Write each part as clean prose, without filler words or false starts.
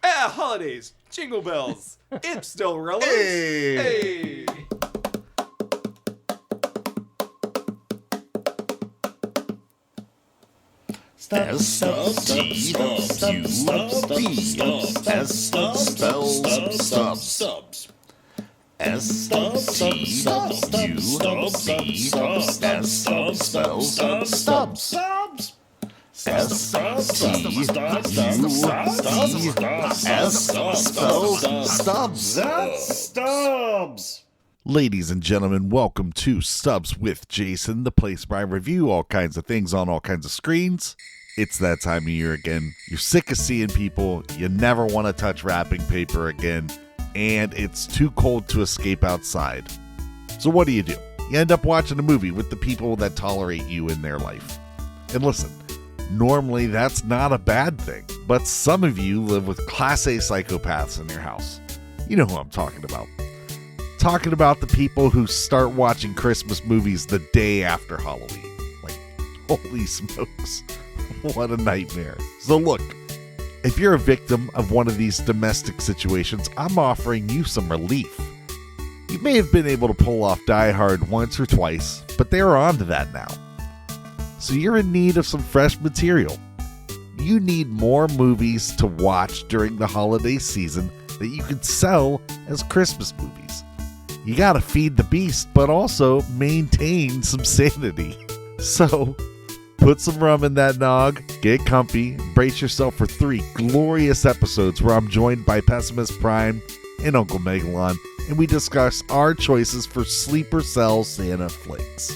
Holidays, jingle bells. It's still relevant. Hey. Stubs. Ladies and gentlemen, welcome to Stubs with Jason, the place where I review all kinds of things on all kinds of screens. It's that time of year again. You're sick of seeing people, you never want to touch wrapping paper again, and it's too cold to escape outside. So what do? You end up watching a movie with the people that tolerate you in their life. And listen, normally that's not a bad thing, but some of you live with Class A psychopaths in your house. You know who I'm talking about. Talking about the people who start watching Christmas movies the day after Halloween. Like, holy smokes, what a nightmare. So look, if you're a victim of one of these domestic situations, I'm offering you some relief. You may have been able to pull off Die Hard once or twice, but they're on to that now. So you're in need of some fresh material. You need more movies to watch during the holiday season that you can sell as Christmas movies. You gotta feed the beast, but also maintain some sanity. So, put some rum in that nog, get comfy, and brace yourself for 3 glorious episodes where I'm joined by Pessimist Prime and Uncle Megalon, and we discuss our choices for Sleeper Cell Santa flicks.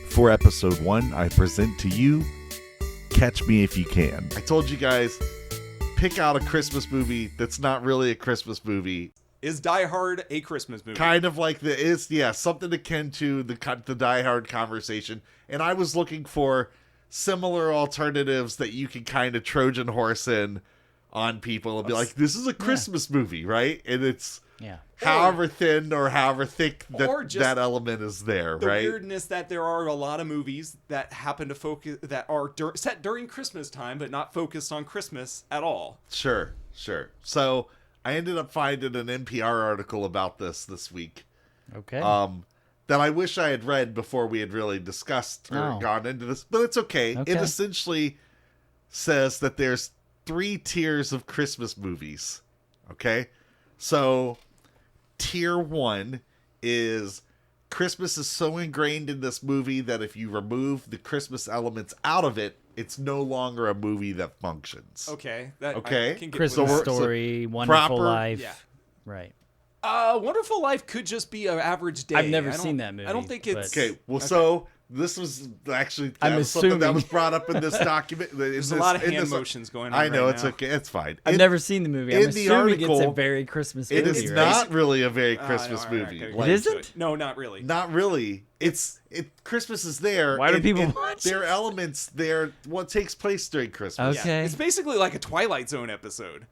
For episode 1, I present to you Catch Me If You Can. I told you guys, pick out a Christmas movie that's not really a Christmas movie. Is Die Hard a Christmas movie? Kind of like something akin to the Die Hard conversation. And I was looking for similar alternatives that you can kind of Trojan horse in on people and be like, this is a Christmas movie, right? And it's however thin or however thick that element is there, the right? The weirdness that there are a lot of movies that happen to focus, that are set during Christmas time, but not focused on Christmas at all. Sure. So I ended up finding an NPR article about this week. Okay. That I wish I had read before we had really discussed or gone into this, but it's okay. It essentially says that there's 3 tiers of Christmas movies. Okay? So, tier 1 is Christmas is so ingrained in this movie that if you remove the Christmas elements out of it, it's no longer a movie that functions. Okay. I can get Christmas Story, Wonderful Life. Yeah. Right. Wonderful Life could just be an average day. I've never seen that movie. I don't think it's... Okay, well, so this was actually something that was brought up in this document. There's a lot of hand motions going on. I know, right it's now. okay. It's fine. I've never seen the movie. I'm assuming it's a very Christmas movie. It is not really a very Christmas movie. It isn't? No, not really. Not really. Christmas is there. Why do people watch there are elements there. What takes place during Christmas? Okay. Yeah. It's basically like a Twilight Zone episode.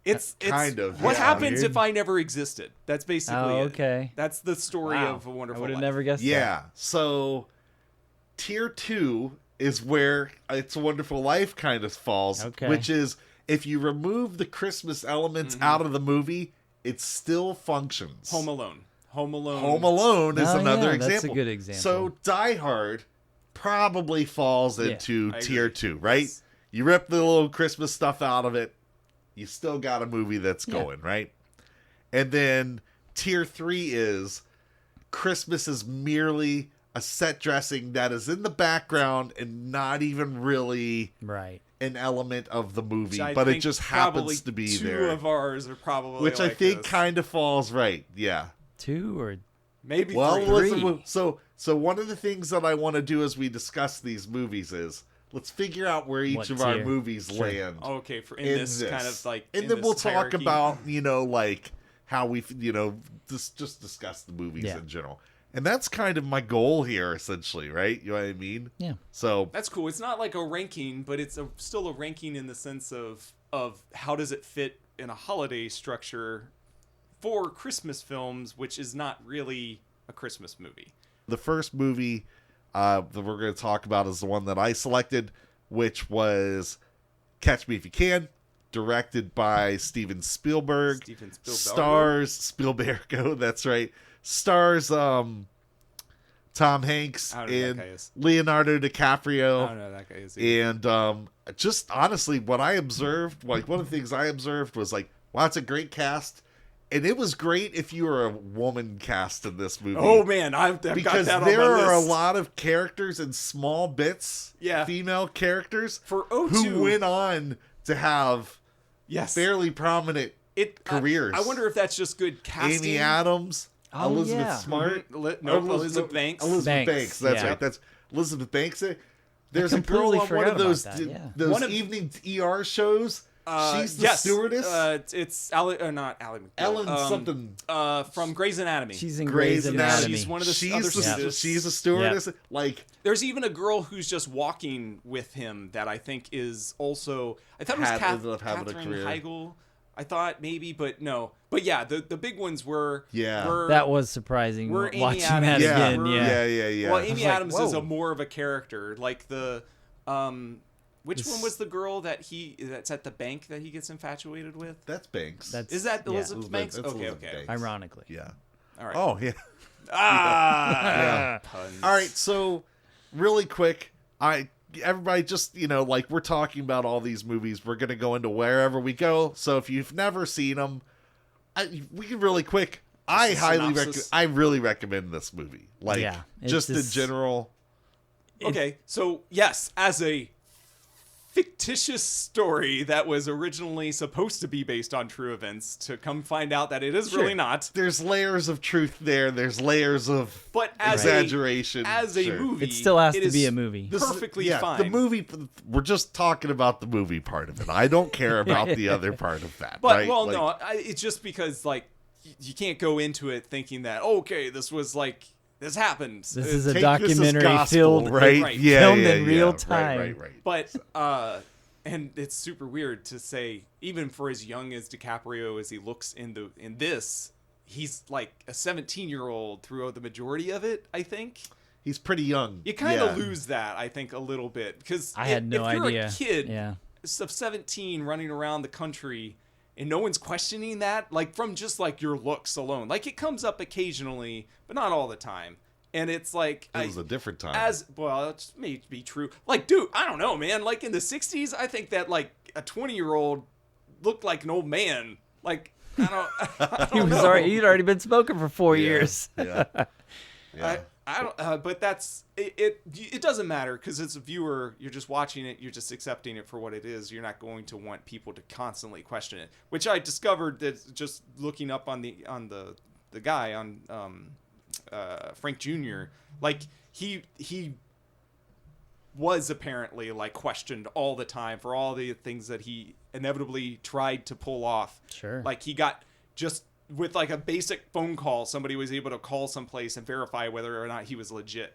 It's kind of. What happens weird. if I never existed? That's basically it. Okay. That's the story of A Wonderful Life. I would have never guessed that. Yeah. So, tier 2 is where It's a Wonderful Life kind of falls, which is if you remove the Christmas elements out of the movie, it still functions. Home Alone. Home Alone is another example. That's a good example. So, Die Hard probably falls into tier 2, right? Yes. You rip the little Christmas stuff out of it, you still got a movie that's going, right? And then tier 3 is Christmas is merely a set dressing that is in the background and not even really an element of the movie, but it just happens to be there. 2 of ours are probably which like I think this. kind of falls right. Yeah. 2 or maybe 3. Listen, so one of the things that I want to do as we discuss these movies is let's figure out where each of our movies land. Okay, in this kind of like, and then we'll talk about like how we just discuss the movies in general. And that's kind of my goal here, essentially, right? You know what I mean? Yeah. So that's cool. It's not like a ranking, but it's still a ranking in the sense of how does it fit in a holiday structure for Christmas films, which is not really a Christmas movie. The first movie that we're going to talk about is the one that I selected, which was Catch Me If You Can. directed by Steven Spielberg. Spielberg. Oh, that's right. Stars Tom Hanks and Leonardo DiCaprio. I don't know who that guy is either. And just honestly, what I observed, like one of the things I observed was like, wow, it's a great cast. And it was great if you were a woman cast in this movie. Oh man, I've got because that on my list. there are a lot of characters in small bits, yeah, female characters for O2 who went on to have fairly prominent careers. I wonder if that's just good casting. Amy Adams, Elizabeth Smart, Elizabeth Banks. Elizabeth Banks. That's right. That's Elizabeth Banks. There's a girl on one of those evening ER shows. She's the stewardess. It's not Ally McBeal. Ellen something from Grey's Anatomy. She's in Grey's Anatomy. She's one of the stewardesses. She's a stewardess. Yep. Like there's even a girl who's just walking with him that I think is also. I thought it was Katherine Heigl. I thought maybe, but no. But yeah, the big ones were that was surprising. Were watching Amy that Adams, again. Yeah. Well, Amy Adams is a more of a character, like the Which one was the girl that's at the bank that he gets infatuated with? That's Banks. Is that Elizabeth Banks? Okay. Banks. Ironically. Yeah. All right. Oh, yeah. Yeah. All right, so really quick, everybody just, like we're talking about all these movies. We're going to go into wherever we go. So if you've never seen them, we can really quick. I really recommend this movie. Like, just in general. Okay, so yes, as a fictitious story that was originally supposed to be based on true events, to come find out that it is really not. There's layers of truth there. There's layers of exaggeration. As a movie, it still has to be a movie. Perfectly fine. The movie, we're just talking about the movie part of it. I don't care about the other part of that. But right? no, it's just because you can't go into it thinking that this was this happened. This is a documentary filmed in real time. Right. But and it's super weird to say, even for as young as DiCaprio as he looks in this, he's like a 17-year-old throughout the majority of it. I think he's pretty young. You kind of lose that, I think, a little bit, because I had no idea. If you're a kid of 17 running around the country and no one's questioning that, from just your looks alone, it comes up occasionally, but not all the time. And it's it was a different time. It may be true. Dude, I don't know, man. In the 60s, I think that a 20-year-old looked like an old man. I don't know. He'd already been smoking for 4 years. Yeah. I don't. But that's it. It doesn't matter, because as a viewer, you're just watching it. You're just accepting it for what it is. You're not going to want people to constantly question it, which I discovered that just looking up on the guy on Frank Jr. He was apparently questioned all the time for all the things that he inevitably tried to pull off. Sure. He got just with a basic phone call, somebody was able to call someplace and verify whether or not he was legit.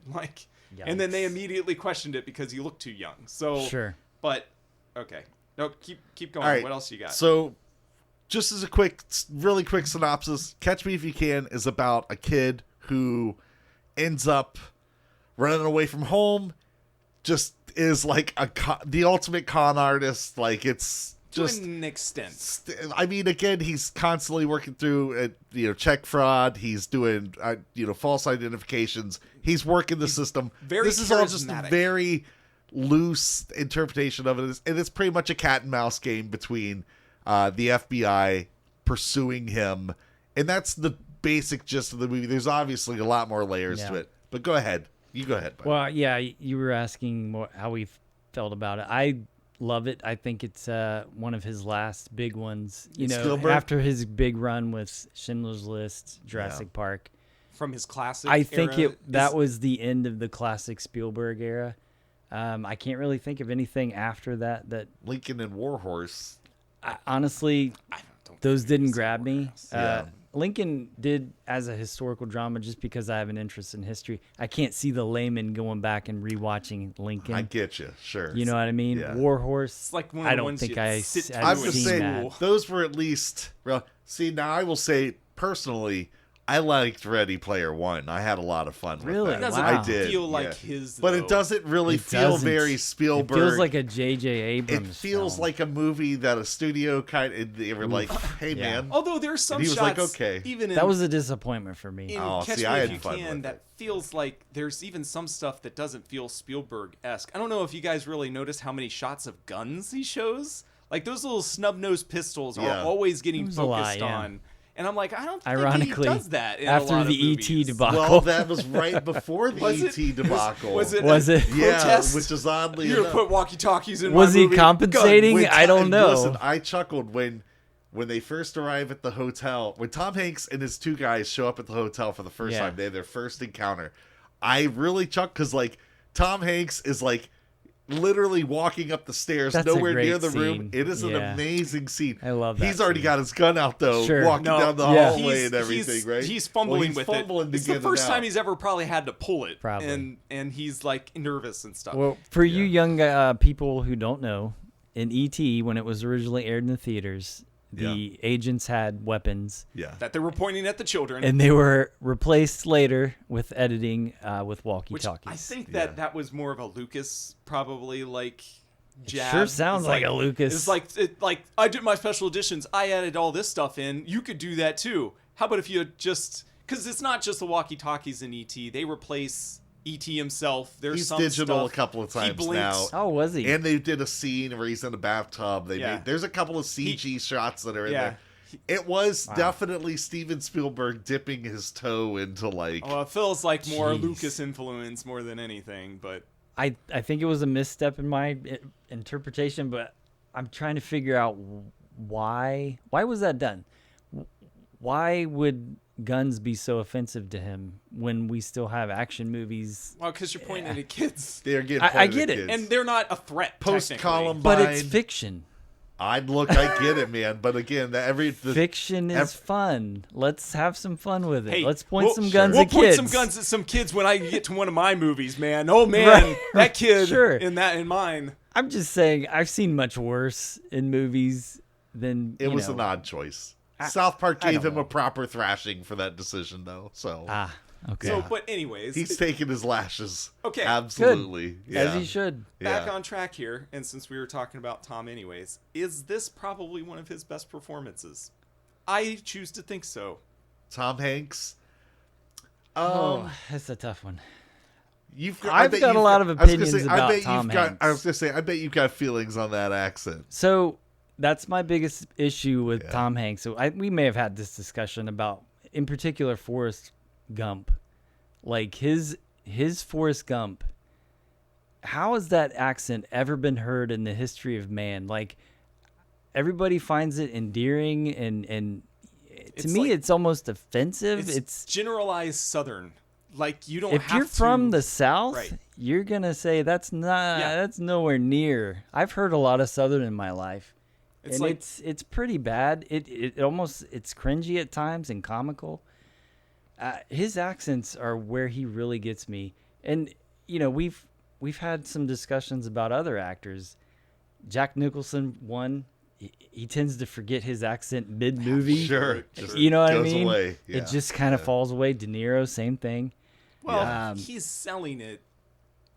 And then they immediately questioned it because he looked too young. So sure. But okay. No, keep going. Right. What else you got? So just as a really quick synopsis, Catch Me If You Can is about a kid who ends up running away from home, just is the ultimate con artist. It's just to an extent. Again, he's constantly working through check fraud. He's doing false identifications. He's working the system. This is all just a very loose interpretation of it, and it's pretty much a cat and mouse game between the FBI pursuing him, and that's the basic gist of the movie. There's obviously a lot more layers to it, but go ahead. You go ahead, buddy. Well, yeah, you were asking how we felt about it. I love it. I think it's one of his last big ones. After his big run with Schindler's List, Jurassic Park. From his classic I think that was the end of the classic Spielberg era. I can't really think of anything after that. Lincoln and Warhorse. Honestly, those didn't grab me. Lincoln did as a historical drama, just because I have an interest in history. I can't see the layman going back and rewatching Lincoln. I get you, sure. You know what I mean? Yeah. Warhorse. It's one of I the don't ones think I've seen that. Those were at least. Well, see, now I will say personally, I liked Ready Player One. I had a lot of fun Really? with that. It doesn't I did. feel like his, but though. it doesn't really It feel doesn't. very Spielberg. It feels like a J.J. Abrams It feels film. like a movie that a studio they were like, "Hey, Yeah. man." Although there's some And he was shots, like, "Okay." even in, That was a disappointment for me. in Oh, Catch see, Me I If had You fun Can, with that it. feels like there's even some stuff that doesn't feel Spielberg-esque. I don't know if you guys really noticed how many shots of guns he shows. Like those little snub-nosed pistols are always getting There's a lot, focused on. And I'm like, I don't think Ironically, he does that in a after lot of the movies. E.T. debacle. Well, that was right before the Was E.T. debacle. Was it? Was it? Yeah, protest? which is oddly You're enough. gonna put walkie-talkies in Was my he movie? compensating? When I don't know. Listen, I chuckled when they first arrive at the hotel. When Tom Hanks and his two guys show up at the hotel for the first time, they have their first encounter. I really chuckled because like Tom Hanks is like literally walking up the stairs, That's a nowhere great near the room. scene. It is an Yeah. amazing scene. I love that He's already scene. got his gun out though, Sure. walking No, down the yeah. hallway and everything, right? He's fumbling with fumbling it. to It's the get first it time out. he's ever probably had to pull it. Probably. And he's like nervous and stuff. Well, for you young people who don't know, in E.T., when it was originally aired in the theaters, the agents had weapons, that they were pointing at the children. and they were replaced later with editing with which walkie-talkies. I think that was more of a Lucas probably like jab. Sure sounds It's like a Lucas. It's like I did my special editions. I added all this stuff in. You could do that too. How about if you just because it's not just the walkie-talkies in ET. They replace ET himself. There's He's some digital stuff. a couple of He times blinks. now. Oh, was he? And they did a scene where he's in a bathtub. Yeah. There's a couple of CG shots that are in Yeah. there. It was definitely Steven Spielberg dipping his toe into like. Well, it feels like more Jeez. Lucas influence more than anything, but I think it was a misstep in my interpretation, but I'm trying to figure out why was that done? Why would guns be so offensive to him when we still have action movies? well, because you're pointing at kids, They're getting I pointed get at it. kids. and they're not a threat. Post technically. Columbine, But it's fiction. I get it, man. But again, Fiction is fun. Let's have some fun with it. Hey, Let's point some sure. guns We'll at point kids. some guns at some kids when I get to one of my movies, man. Oh man, Right, that kid sure. in mine. I'm just saying, I've seen much worse in movies than it was know. an odd choice. South Park I gave don't him know. a proper thrashing for that decision, though. So Okay. So, but anyways, he's taking his lashes. Okay. Absolutely. Good. Yeah. As he should. back on track here, and since we were talking about Tom anyways, is this probably one of his best performances? I choose to think so. Tom Hanks. Oh, that's a tough one. I I've bet got a you've lot of I was gonna opinions say, about I bet Tom you've got, Hanks. I was gonna say, I bet you've got feelings on that accent. So that's my biggest issue with Tom Hanks. So we may have had this discussion about, in particular, Forrest Gump. Like his Forrest Gump. How has that accent ever been heard in the history of man? Like everybody finds it endearing, and to It's me, like- it's almost offensive. It's generalized Southern. Like you don't. If have you're to, from the South, Right. you're gonna say that's not. Yeah. That's nowhere near. I've heard a lot of Southern in my life, It's and like it's pretty bad. It almost it's cringy at times and comical. His accents are where he really gets me, and you know we've had some discussions about other actors. Jack Nicholson, he tends to forget his accent mid movie. Sure. Just You know what I goes mean? away. Yeah. It just kind of falls away. De Niro, same thing. well, he's selling it.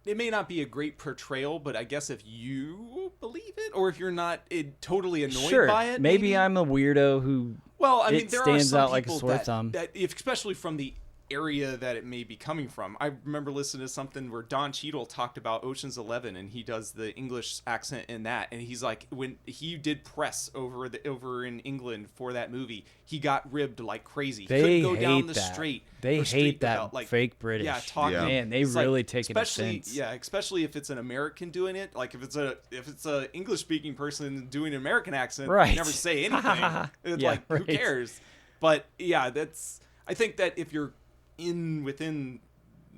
It may not be a great portrayal, but I guess if you believe it, or if you're not totally annoyed by it, maybe I'm a weirdo who. Well, I mean, it there stands are some out like a people sore that, thumb. that if, especially from the area that it may be coming from. I remember listening to something where Don Cheadle talked about Ocean's 11, and he does the English accent in that, and he's like, when he did press over in England for that movie, he got ribbed like crazy. They Couldn't go down hate the that. street. They or street hate that without, like, fake British. Yeah, talking. Yeah. Man, they It's like, really take it especially offense. yeah, especially if it's an American doing it. Like if it's a English speaking person doing an American accent, Right. they never say anything. It's Yeah, like who right. cares? But yeah, I think that if you're within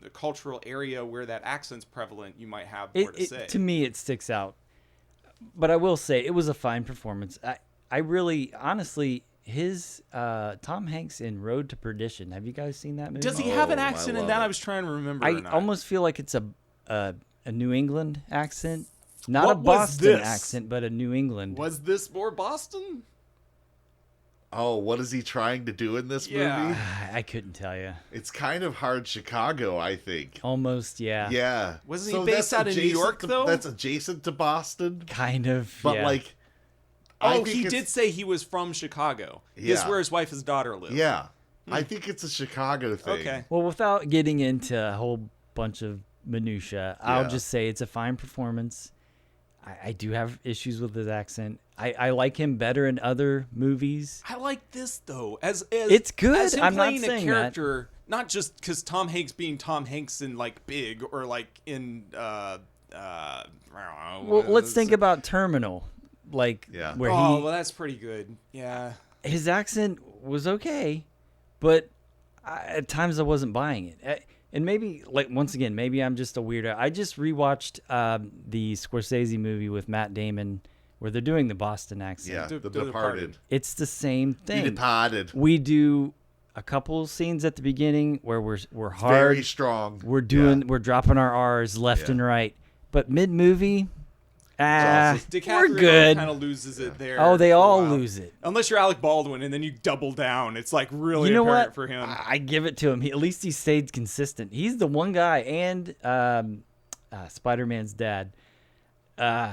the cultural area where that accent's prevalent, you might have more to say. To me, it sticks out. But I will say it was a fine performance. I really, honestly, his Tom Hanks in Road to Perdition. Have you guys seen that movie? Does he have an Oh, I accent in love that? it. I was trying to remember. I or not. almost feel like it's a New England accent, not What a was Boston this? accent, but a New England. Was this more Boston? Oh, what is he trying to do in this movie? I couldn't tell you. It's kind of hard Chicago, I think. Almost, yeah. Yeah. Wasn't he based out of New York, though? That's adjacent to Boston. Kind of, but yeah. like... Oh, he did say he was from Chicago. Yeah. That's where his wife and daughter live. Yeah. I think it's a Chicago thing. Okay. Well, without getting into a whole bunch of minutia, I'll just say it's a fine performance. I do have issues with his accent. I like him better in other movies. I like this though, as it's good. As him I'm not playing saying a character, not just because Tom Hanks being Tom Hanks in like Big or like in well, let's think about Terminal, like where well, that's pretty good. Yeah, his accent was okay, but at times I wasn't buying it. And maybe, like, once again, maybe I'm just a weirdo. I just rewatched the Scorsese movie with Matt Damon where they're doing the Boston accent. Yeah, The Departed. It's the same thing. The Departed. We do a couple scenes at the beginning where we're hard. Very strong. We're dropping our R's left and right. But mid-movie, we're good. Kind of loses it there. Oh, they all lose it. Unless you're Alec Baldwin, and then you double down. It's like really apparent for him. I give it to him. At least he stayed consistent. He's the one guy, and Spider-Man's dad.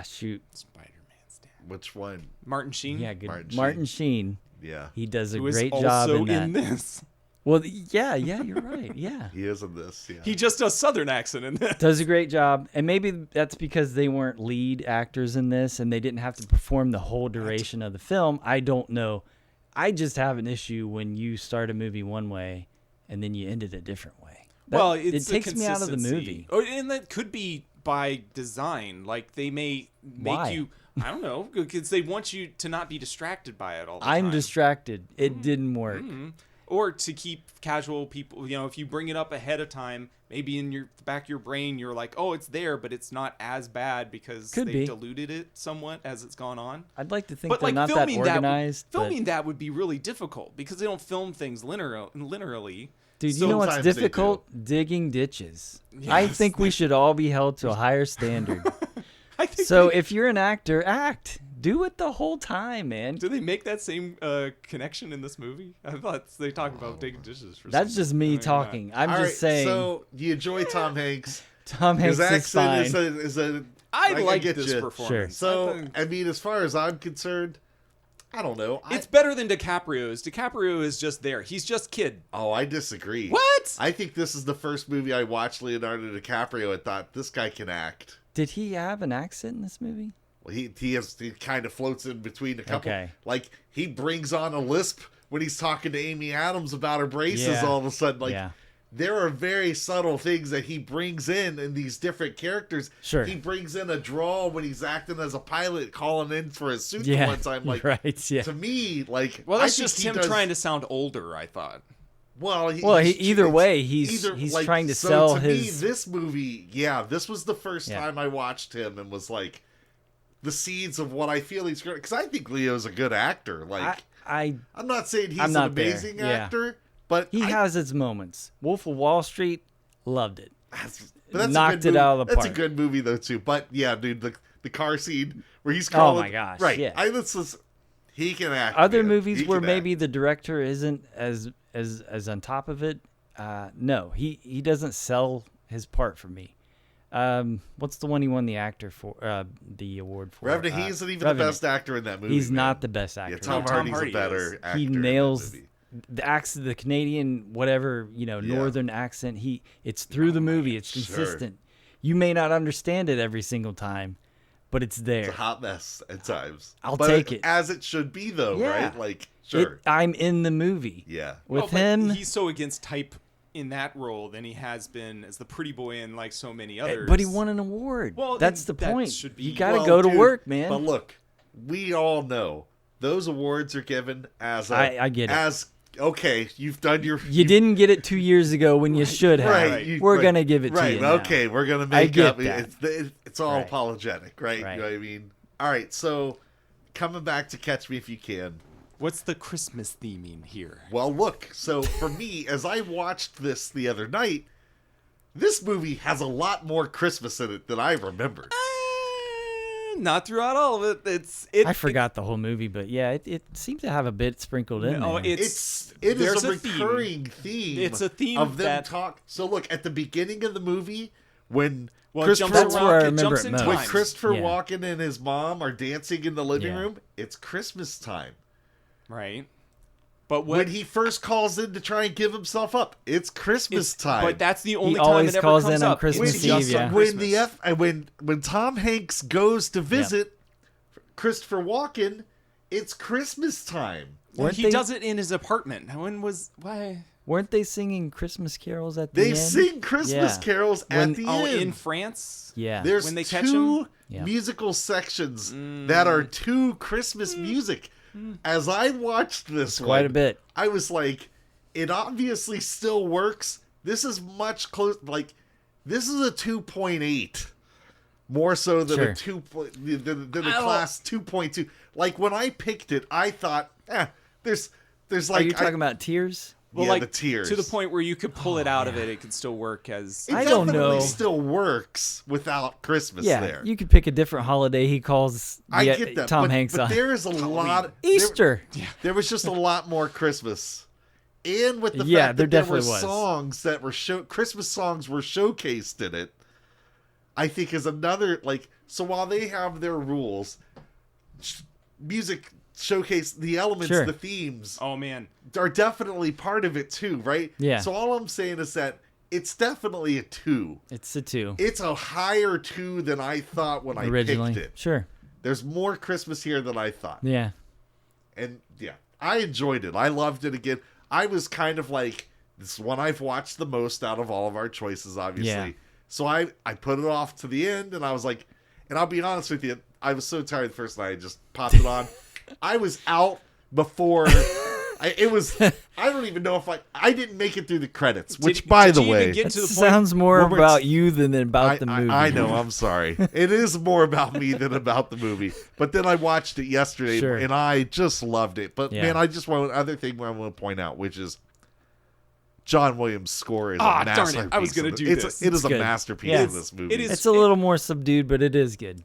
Shoot. Spider-Man's dad. Which one? Martin Sheen? Yeah, good. Martin Sheen. Yeah. He does a great job in that. In this. Well, yeah, you're right. Yeah. He is in this. Yeah. He just does Southern accent in this. Does a great job. And maybe that's because they weren't lead actors in this and they didn't have to perform the whole duration of the film. I don't know. I just have an issue when you start a movie one way and then you end it a different way. It takes me out of the movie. And that could be by design. Like they may make you... I don't know, because they want you to not be distracted by it all the time. I'm distracted. It didn't work. Mm-hmm. Or to keep casual people, if you bring it up ahead of time, maybe in the back of your brain, you're like, oh, it's there, but it's not as bad because they diluted it somewhat as it's gone on. I'd like to think they're not that organized. Filming that would be really difficult because they don't film things linearly. Dude, you know what's difficult? Digging ditches. Yes. I think we should all be held to a higher standard. If you're an actor, act. Do it the whole time, man. Do they make that same connection in this movie? I thought they talked about digging dishes. That's just me talking. I'm just saying. So you enjoy Tom Hanks? Tom Hanks is fine. I like this performance. Sure. So I mean, as far as I'm concerned, I don't know. It's better than DiCaprio's. DiCaprio is just there. He's just kid. Oh, I disagree. What? I think this is the first movie I watched Leonardo DiCaprio and thought, this guy can act. Did he have an accent in this movie? Well, he kind of floats in between a couple. Okay. Like, he brings on a lisp when he's talking to Amy Adams about her braces all of a sudden. Like, there are very subtle things that he brings in these different characters. Sure. He brings in a drawl when he's acting as a pilot, calling in for his suit one time. Like, to me, like... Well, that's just him trying to sound older, I thought. Well, either way, he's like, trying to sell his... me, this movie, this was the first time I watched him and was like, the seeds of what I feel he's great. Because I think Leo's a good actor. Like, I'm not saying he's an amazing actor, but he has his moments. Wolf of Wall Street, loved it. But knocked it out of the park. That's a good movie though too. But yeah, dude, the car scene where he's calling. Oh my gosh! Right. Yeah. He can act. Other movies where maybe the director isn't as on top of it. No, he doesn't sell his part for me. What's the one he won the award for? Revenant. He isn't even the best actor in that movie. He's not the best actor. Yeah, Tom Hardy's a better actor. He nails the accent, the Canadian northern accent. It's through the movie. It's consistent. Sure. You may not understand it every single time, but it's there. It's a hot mess at times. I'll take it as it should be, though, right? Like, sure, I'm in the movie. Yeah, with him, he's so against type in that role than he has been as the pretty boy in like so many others. But he won an award. Well, that's the point. You got to go to work, man. But look, we all know those awards are given as I get it. As okay, you've done your. You didn't get it 2 years ago when you should have. Right. We're gonna give it to you. Now. Okay, we're gonna make up. That. It's all apologetic, right? You know what I mean? All right, so coming back to Catch Me If You Can. What's the Christmas theming here? Well, look. So for me, as I watched this the other night, this movie has a lot more Christmas in it than I remembered. not throughout all of it. I forgot the whole movie, but yeah, it seemed to have a bit sprinkled in there. It is a recurring theme. It's a theme of them that talk. So look at the beginning of the movie when that's where I remember it most. When Christopher Walken and his mom are dancing in the living room, it's Christmas time. Right. But when he first calls in to try and give himself up, it's Christmas time. But that's the only he time always it ever calls comes in on up. Christmas It's Eve. When Tom Hanks goes to visit Christopher Walken, it's Christmas time. He does it in his apartment. Why? Weren't they singing Christmas carols at the They end? sing Christmas carols at the end. In France? Yeah. There's when they catch two him? musical sections that are to Christmas music. As I watched this quite a bit. I was like, it obviously still works. This is much close. Like, this is a 2.8. More so than a 2 than a class 2.2. Like, when I picked it, I thought, there's like. Are you talking about tears? Well, yeah, like the tears. To the point where you could pull it out of it could still work as... It definitely still works without Christmas there. You could pick a different holiday he calls I get that, Tom Hanks but on. there is a lot... Easter! There was just a lot more Christmas. And with the fact there that there were definitely was. songs that were... Christmas songs were showcased in it, I think is another... Like, so while they have their rules, music... showcase the elements, the themes. Oh man, are definitely part of it too, right? Yeah. So all I'm saying is that it's definitely a 2. It's a 2. It's a higher 2 than I thought when originally. I picked it. Sure. There's more Christmas here than I thought. Yeah. And yeah, I enjoyed it. I loved it again. I was kind of like, this is one I've watched the most out of all of our choices, obviously. Yeah. So I put it off to the end, and I was like, and I'll be honest with you, I was so tired the first night, I just popped it on. I was out before I don't even know if I didn't make it through the credits, which by the way, sounds more about you than about the movie. I know, I'm sorry. It is more about me than about the movie. But then I watched it yesterday and I just loved it. But man, I just want another thing I want to point out, which is John Williams' score is a masterpiece. Darn it. I was going to do this. It is a masterpiece of this movie. It's a little more subdued, but it is good.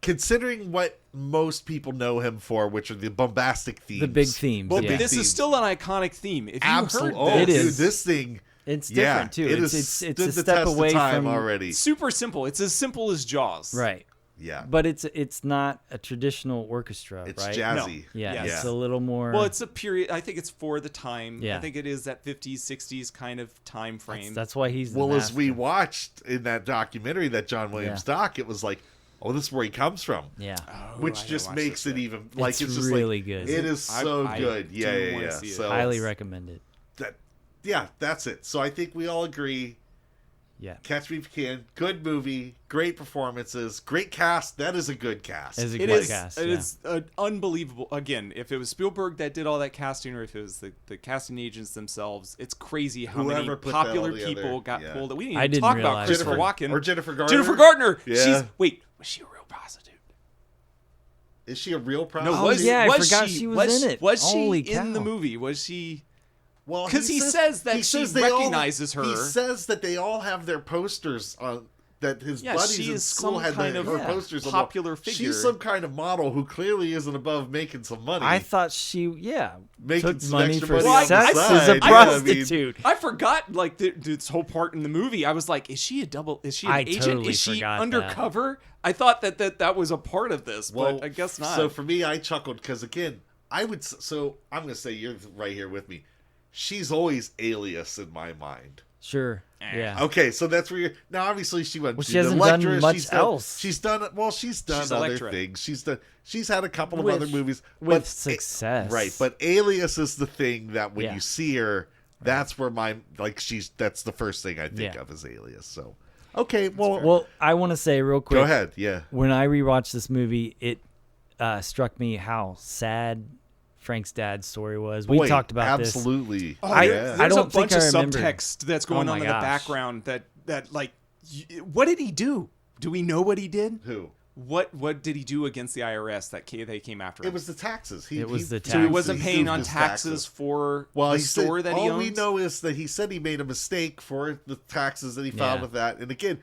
Considering what most people know him for, which are the bombastic themes. The big themes. Well, this is still an iconic theme. If you heard it dude, is. This thing... It's different, too. It's a step away from... already. Super simple. It's as simple as Jaws. Right. Yeah. But it's not a traditional orchestra, it's right? jazzy. No. Yeah, it's a little more... Well, it's a period... I think it's for the time. Yeah. I think it is that 50s, 60s kind of time frame. That's why he's the as we watched in that documentary, that John Williams doc, it was like, oh, this is where he comes from. Yeah. Which just makes it even... Like, it's just really good. It is so good. Yeah. So highly recommend it. That's it. So I think we all agree. Yeah. Catch Me If You Can. Good movie. Great performances. Great cast. That is a good cast. It is a great cast. It is unbelievable. Again, if it was Spielberg that did all that casting, or if it was the casting agents themselves, it's crazy how many popular people got pulled. We didn't even talk about Christopher Walken or Jennifer Garner. Jennifer Garner. Yeah. Was she a real prostitute? Is she a real prostitute? No, I forgot she was in it. Was Holy she cow. in the movie? Was she? Well, because he says that she recognizes her. He says that they all have their posters on. That his buddies in school had her posters on. Popular figure. She's some kind of model who clearly isn't above making some money. I thought she, making took some money extra for money sex on the as a side. prostitute. I forgot this whole part in the movie. I was like, is she an agent? Totally is she forgot undercover? I thought that was a part of this, but I guess not. So for me, I chuckled because again, I'm going to say you're right here with me. She's always Alias in my mind. Sure. Yeah. Okay, so that's where you're now. Obviously, she went. Well, she hasn't done much else. She's done other things. She's had a couple of other movies with success, right? But Alias is the thing that when you see her, that's where that's the first thing I think of as Alias. So, okay, well, I want to say real quick. Go ahead. Yeah. When I rewatched this movie, it struck me how sad Frank's dad's story was. We talked about this. Absolutely. There's I don't a bunch think of I remember. subtext that's going on in the background that like, what did he do? Do we know what he did? Who? What did he do against the IRS that they came after him? It was the taxes. So he wasn't paying on taxes for the store that he owns? All we know is that he said he made a mistake for the taxes that he filed with that. And again,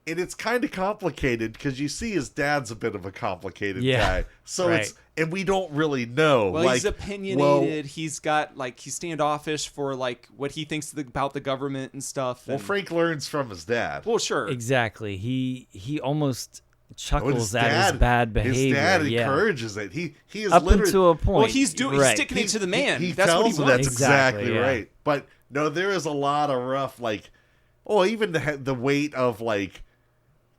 And it's kind of complicated because you see his dad's a bit of a complicated guy. So and we don't really know. Well, he's opinionated. He's got he's standoffish for what he thinks about the government and stuff. Well, Frank learns from his dad. Well, sure. Exactly. He almost chuckles at his bad behavior. His dad encourages it. He is up literally to a point. Well, he's sticking it to the man. He that's tells what he him wants. that's exactly right. But no, there is a lot of rough even the weight of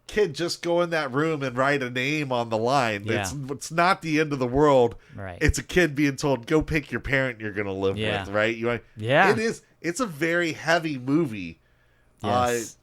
kid, just go in that room and write a name on the line. Yeah. It's not the end of the world. Right. It's a kid being told, go pick your parent you're going to live with, right? It's a very heavy movie. Yes.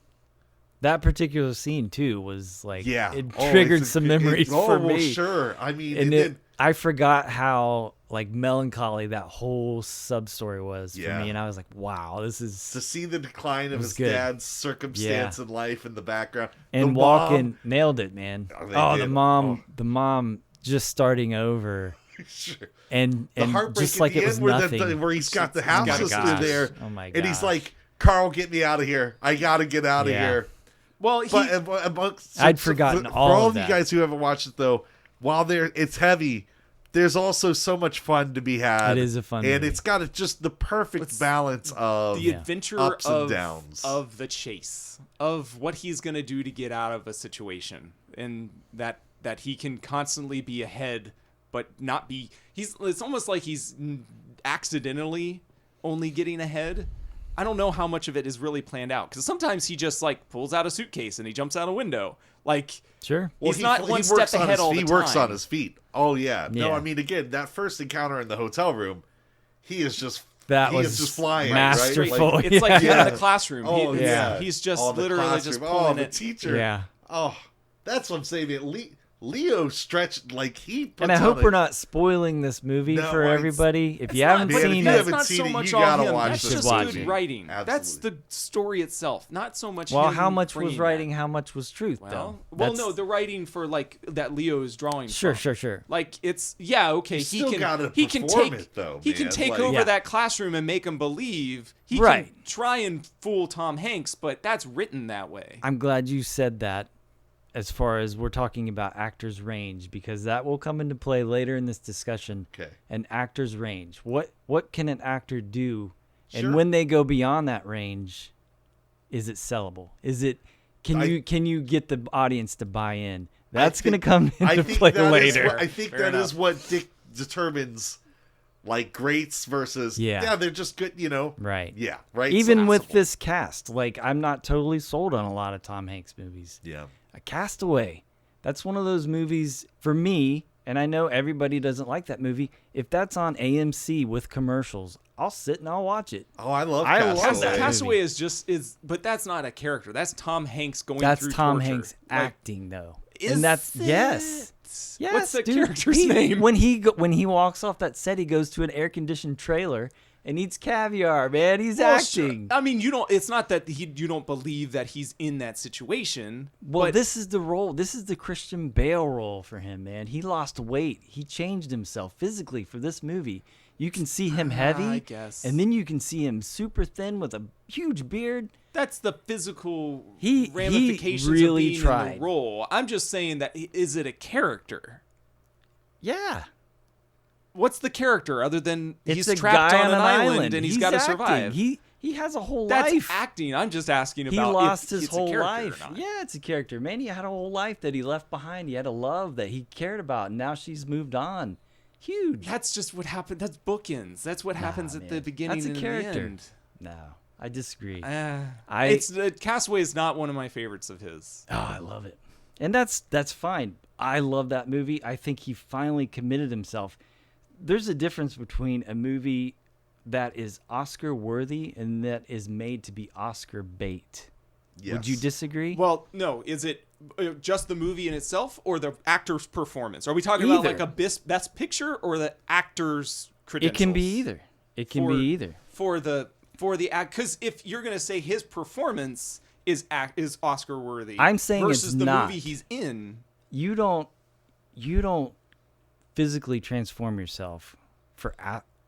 That particular scene too was it Oh, triggered some memories for me. Well, sure. I mean, and I forgot how melancholy that whole sub story was for me, and I was like, "Wow, this is." To see the decline of his dad's circumstance in life in the background, and Walken nailed it, man. The mom just starting over. Sure. And the heartbreak just like it was nothing. where he's got the house sister there, oh my god, and he's like, "Carl, get me out of here! I gotta get out of here." Well, I'd forgotten all for all of you guys who haven't watched it though. While it's heavy, there's also so much fun to be had. It is a fun movie. And it's got just the perfect balance of the adventure ups and downs. Of the chase, of what he's going to do to get out of a situation, and that he can constantly be ahead, but not be. It's almost like he's accidentally only getting ahead. I don't know how much of it is really planned out, because sometimes he just pulls out a suitcase and he jumps out a window. Sure. He's not one step ahead all the time. He works on his feet. Oh yeah. No, I mean, again, that first encounter in the hotel room, he is just flying, masterful. Right? It's like in the classroom. Oh he's just literally just pulling the teacher. Yeah. Oh, that's what I'm saying. Leo stretched he puts and I hope we're not spoiling this movie for everybody. If you haven't seen it, that's not so much you gotta him. watch That's this just movie. good writing. Absolutely. That's the story itself, not so much. Well, him how much was bringing writing? that. How much was truth? Well, though. no, the writing for that Leo is drawing. Sure. It's okay. He can take over that classroom and make him believe. He can try and fool Tom Hanks, but that's written that way. I'm glad you said that. As far as we're talking about actors' range, because that will come into play later in this discussion. Okay. An actor's range. What can an actor do? Sure. And when they go beyond that range, is it sellable? Can you get the audience to buy in? That's going to come into play later. I think that is what determines greats versus they're just good, Right. Yeah, right. Even with this cast, I'm not totally sold on a lot of Tom Hanks movies. Yeah. A Castaway. That's one of those movies for me, and I know everybody doesn't like that movie. If that's on AMC with commercials, I'll sit and I'll watch it. Oh, I love Castaway. Castaway is but that's not a character. That's Tom Hanks going through torture. That's Tom Hanks acting though. And that's yes. What's the dude, character's name? When he walks off that set, he goes to an air-conditioned trailer and eats caviar, man. He's acting. Sure. I mean, it's not that you don't believe that he's in that situation. Well, but this is the role. This is the Christian Bale role for him, man. He lost weight. He changed himself physically for this movie. You can see him heavy, I guess. And then you can see him super thin with a huge beard. That's the physical he ramifications really of being tried. in the role. I'm just saying that, is it a character? Yeah. What's the character other than It's he's trapped on an island and he's got to acting. survive? He has a whole That's life. acting. I'm just asking about he lost if his it's whole a character life. or not. Yeah, it's a character. Man, he had a whole life that he left behind. He had a love that he cared about, and now she's moved on. Huge. That's just what happened. That's bookends. That's what happens at the beginning That's a and character. the end. No, I disagree. Castaway is not one of my favorites of his. Oh, I love it. And that's fine. I love that movie. I think he finally committed himself. There's a difference between a movie that is Oscar worthy and that is made to be Oscar bait. Yes. Would you disagree? Well, no. Is it just the movie in itself or the actor's performance? Are we talking about like a best picture or the actor's credentials? It can be either. It can be either. For the act, because if you're going to say his performance is Oscar worthy, I'm saying versus it's the not. movie he's in. You don't physically transform yourself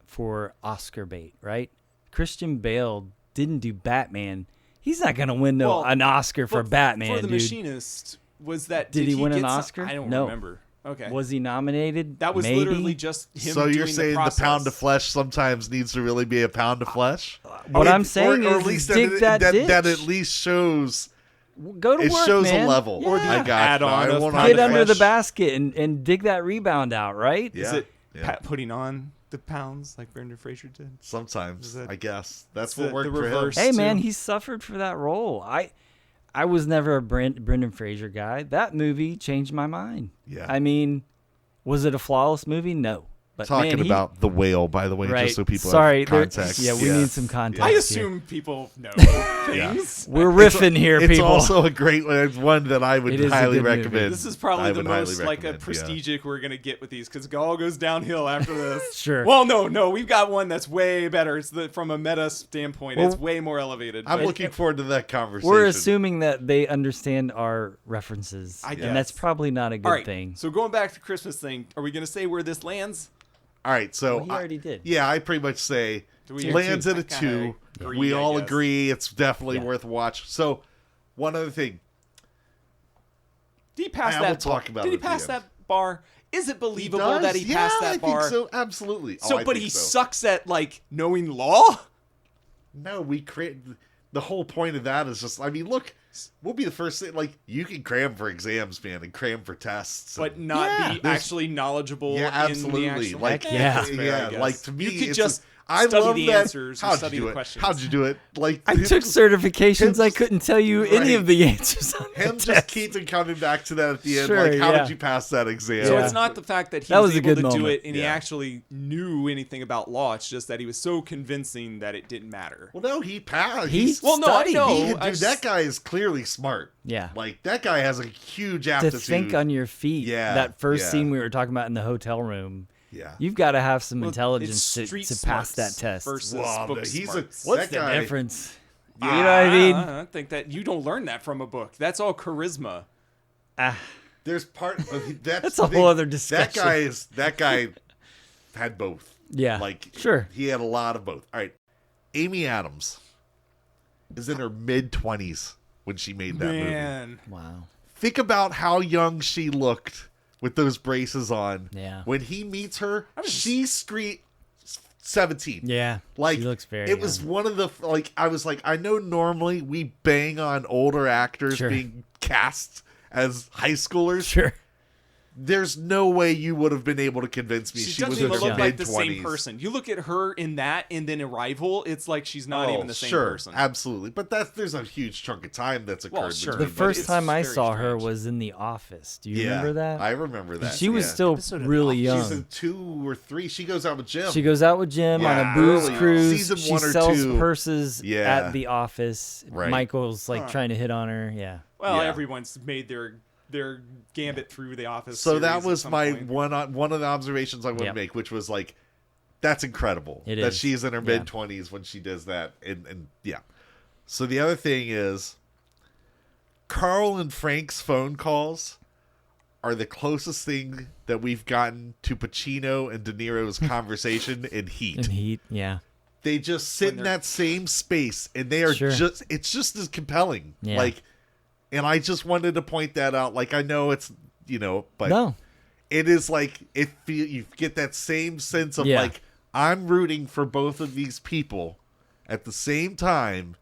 for Oscar bait, right? Christian Bale didn't do Batman. He's not gonna win an Oscar for Batman, for the dude. Machinist. Was that did he win an Oscar? I don't No. remember. Okay. Was he nominated? That was Maybe? literally just him. So you're doing saying the pound of flesh sometimes needs to really be a pound of flesh? What I'm saying or is at least dig that ditch. that at least shows Go to it work, shows man. a level. Yeah. Or the I got add-on you. of I want pound Get of under the flesh. basket and dig that rebound out, right? Yeah. Is it yeah. putting on the pounds like Brendan Fraser did? Sometimes, Is it- I guess. That's it's what the worked for him. reverse. Hey, man, too. he suffered for that role. I was never a Brendan Fraser guy. That movie changed my mind. Yeah. I mean, was it a flawless movie? No. But Talking man, about The Whale, by the way, right. just so people Sorry, have there- context. yeah, we need some context. I here. assume people know things. We're riffing here, It's people. also a great one. It's one that I would It is a highly good movie. recommend. This is probably I the would highly most like a recommend, yeah. prestigious we're gonna get with these because it all goes downhill after this. Sure. Well, no, we've got one that's way better. It's from a meta standpoint, it's way more elevated. I'm but- looking forward to that conversation. We're assuming that they understand our references, I and that's guess. probably not a good all right. thing. So going back to Christmas thing, are we gonna say where this lands? All right, so Well, he already did. Yeah, I pretty much say Do we lands at a I kinda 2. agree, We I all guess. agree it's definitely Yeah. worth a watch. So, one other thing. Did he pass I that? will talk about Did it he at the pass end. that bar? Is it believable does? that he passed that bar? I think so. Absolutely. So, I but think he so. sucks at like knowing law. No, we create the whole point of that is just. I mean, look, we'll be the first thing. Like you can cram for exams, man, and cram for tests, But and- not Yeah, be there's- actually knowledgeable. Yeah, In absolutely. the actual, Like, Heck yeah. that's fair, I guess. like to me, you could it's just I study love the that. answers. and How'd study you do the it? questions. How'd you do it? Like I took certifications. I just- couldn't tell you any Right. of the answers on the Him just test. keeping coming back to that at the end. Sure, Like, how yeah. did you pass that exam? So Yeah. it's not the fact that he That was, was a able good to do moment. it and he Yeah. actually knew anything about law. It's just that he was so convincing that it didn't matter. Well, no, he passed. He's Well, no, I studied. know. Dude, I just- that guy is clearly smart. Yeah. Like that guy has a huge To aptitude. think on your feet. Yeah, That first yeah. scene we were talking about in the hotel room. Yeah. You've got to have some Well, intelligence it's street to pass that smarts test. versus Well, book he's a- smarts. What's that the guy- difference? You know what I mean? I think that you don't learn that from a book. That's all charisma. There's part of That's a whole other discussion. That guy had both. Yeah. Like Sure. he had a lot of both. All right. Amy Adams is in her mid-20s when she made that movie. Man. Wow. Think about how young she looked with those braces on. Yeah. When he meets her, she's 17. Yeah. Like she looks very it was young. one of the like I was like I know normally we bang on older actors Sure. being cast as high schoolers. Sure. There's no way you would have been able to convince me She she doesn't was in even her look like the mid-20s. same person. You look at her in that and then Arrival, it's like she's not even the same sure, person. absolutely. But there's a huge chunk of time that's occurred. Well, sure. between The but first it's time I very saw her strange. was in The Office. Do you yeah, remember that? I remember that. She was yeah. still Episode of really The young. She's in 2 or 3. She goes out with Jim. She goes out with Jim on Yeah, a booze early. cruise. Season She 1 or sells 2. purses Yeah. at the office. Right. Michael's like trying to hit on her. Yeah. Well, Yeah. everyone's made their gambit through the Office. So that series at was some my point. one of the observations I want Yep. to make, which was like, that's incredible It that is. she's in her Yeah. mid-20s when she does that, and yeah. So the other thing is, Carl and Frank's phone calls are the closest thing that we've gotten to Pacino and De Niro's conversation in Heat. In Heat. Yeah. They just sit in they're- that same space, and they are Sure. it's just as compelling. Yeah. Like, and I just wanted to point that out. Like, I know it's, but No. it is like you get that same sense of Yeah. like I'm rooting for both of these people at the same time,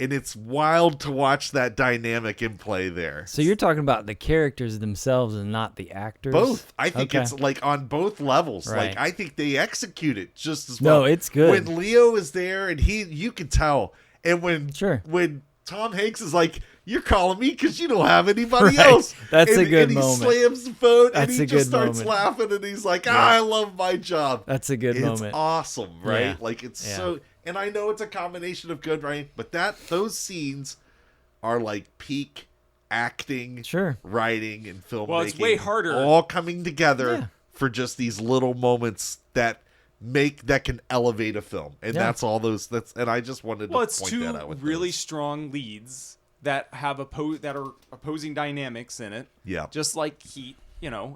and it's wild to watch that dynamic in play there. So you're talking about the characters themselves and not the actors? Both. I think Okay. it's like on both levels. Right. Like I think they execute it just as well. No, it's good. When Leo is there and you can tell, and when Tom Hanks is like, "You're calling me because you don't have anybody Right. else." That's a good and he moment. slams the phone That's and he a just good starts moment. laughing and he's like, "I love my job." That's a good It's moment. awesome, right? Yeah. Like it's Yeah. so, and I know it's a combination of good, right? But those scenes are like peak acting, Sure. writing, and filmmaking. Well, it's way harder. all coming together Yeah. for just these little moments that can elevate a film, and Yeah. that's all those. And I just wanted Well, to it's point two that out with really those. strong leads that have that are opposing dynamics in it. Yeah. Just like Heat,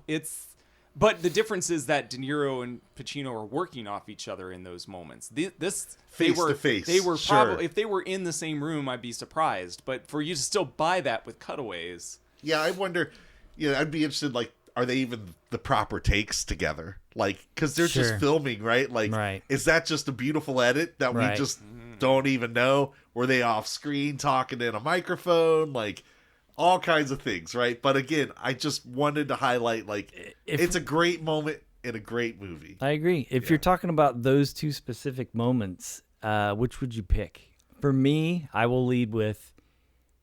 it's But the difference is that De Niro and Pacino are working off each other in those moments. Face to face. They were Sure. probably, if they were in the same room, I'd be surprised. But for you to still buy that with cutaways. Yeah, I wonder. I'd be interested. Like, are they even the proper takes together? Like, because they're just filming, right? Like, is that just a beautiful edit that we just don't even know? Were they off screen talking in a microphone? Like, all kinds of things, right? But again, I just wanted to highlight, like, it's a great moment in a great movie. I agree. If you're talking about those two specific moments, which would you pick? For me, I will lead with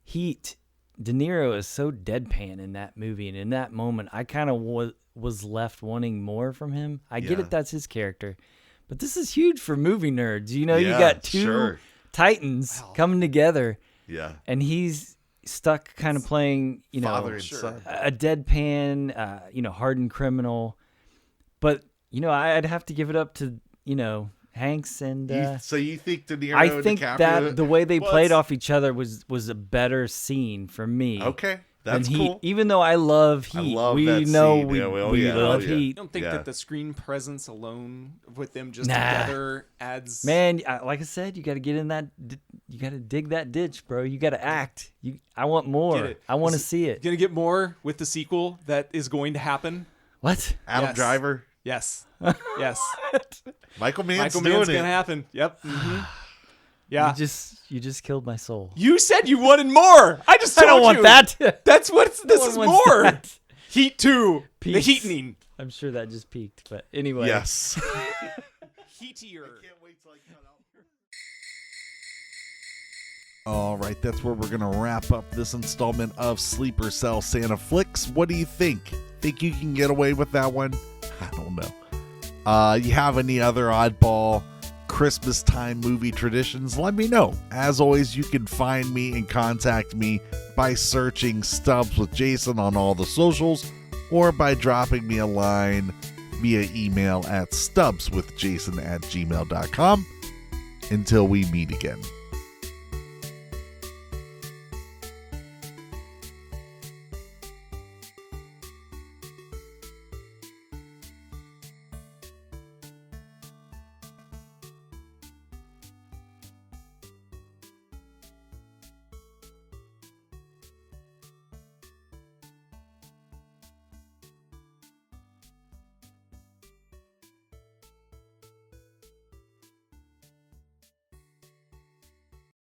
Heat. De Niro is so deadpan in that movie, and in that moment, I kind of was left wanting more from him. I get it, that's his character, but this is huge for movie nerds. You got two titans coming together, and he's stuck kind of playing, father and son. a deadpan, hardened criminal. But I'd have to give it up to Hanks and. So you think De Niro? I think DiCaprio, that the way they played off each other was a better scene for me. Okay, that's cool. Even though I love Heat, we know we love Heat. You don't think that the screen presence alone with them just together adds? Man, like I said, you got to get in that. You got to dig that ditch, bro. You got to act. I want more. I want to see it. Gonna get more with the sequel that is going to happen. What? Adam Driver. Yes. Yes. Michael Mann's gonna happen. Yep. Mm-hmm. Yeah. You just killed my soul. You said you wanted more. I just told you. I don't want that. That's what this is more. That. Heat 2. Peace. The heatening. I'm sure that just peaked, but anyway. Yes. Heatier. I can't wait till I cut out. All right, that's where we're going to wrap up this installment of Sleeper Cell Santa Flicks. What do you think? Think you can get away with that one? I don't know. You have any other oddball Christmas time movie traditions? Let me know. As always, you can find me and contact me by searching Stubbs with Jason on all the socials, or by dropping me a line via email at stubbswithjason@gmail.com. Until we meet again.